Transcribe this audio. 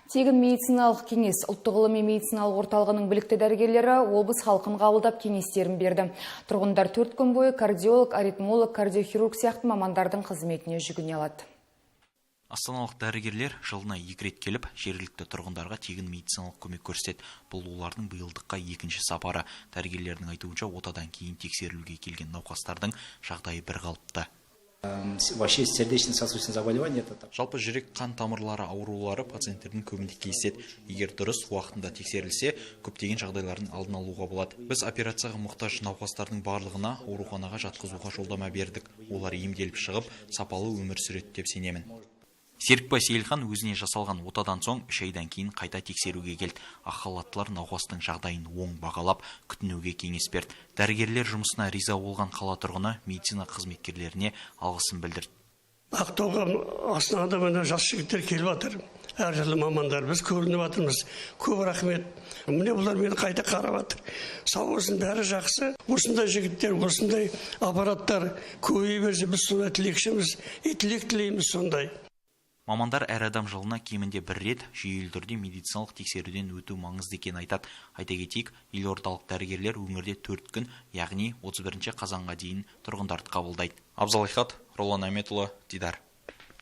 Тегін медициналық кеңес ұлттық ғылыми медициналық орталығының білікті дәрігерлері облыс халқын қабылдап кеңестерін берді. Тұрғындар 4 күн бойы кардиолог, аритмолог, кардиохирург сияқты мамандардың қызметіне жүгіне алады. Астаналық дәрігерлер жылына 2 рет келіп, жергілікті тұрғындарға тегін медициналық көмек көрсетеді. Бұл олардың биылдыққа екінші сапары. Дәрігерлердің айтуынша, отадан кейін тексерілуге келген науқастардың жағдайы бір қалыпты. Вообще сердечно-сосудистые заболевания это так. Жалпы жүрек қан тамырлары аурулары пациенттердің көбінде кездеседі. Егер дұрыс уақытында тексерілсе, көптеген жағдайлардың алдын алуға болады. Біз операцияға мұқтаж науқастардың барлығына ауруханаға жатқызуға жолдама бердік. Олар емделіп шығып, сапалы өмір сүреді деп сенемін. Серікбай Сейілхан өзіне жасалған отадан соң 3 айдан кейін қайта тексеруге келді. Ақ халаттылар науқастың жағдайын оң бағалап, күтінуге кеңес берді. Дәрігерлер жұмысына риза болған қала тұрғыны медицина қызметкерлеріне алғысын білдірді. Ақтауға Астанадан жас жігіттер келіп жатыр. Әр жылы мамандар, біз көрініп жатырмыз. Көп рахмет. Міне бұлар мені қайта қарап жатыр. Сау болсын, бәрі жақсы. Осындай жігіттер, осындай аппараттар көбейе берсе, біз сондай тілекшіміз, тілек тілейміз сондай. Мамандар әр адам жылына кемінде 1 рет жүйелі түрде медициналық тексеруден өту маңызды екенін айтады. Айта кетейік, елордалық дәрігерлер өңірде 4 күн, яғни 31 қазанға дейін тұрғындарды қабылдайды. Абзал Айхат, Ролан Аметұлы, Дидар.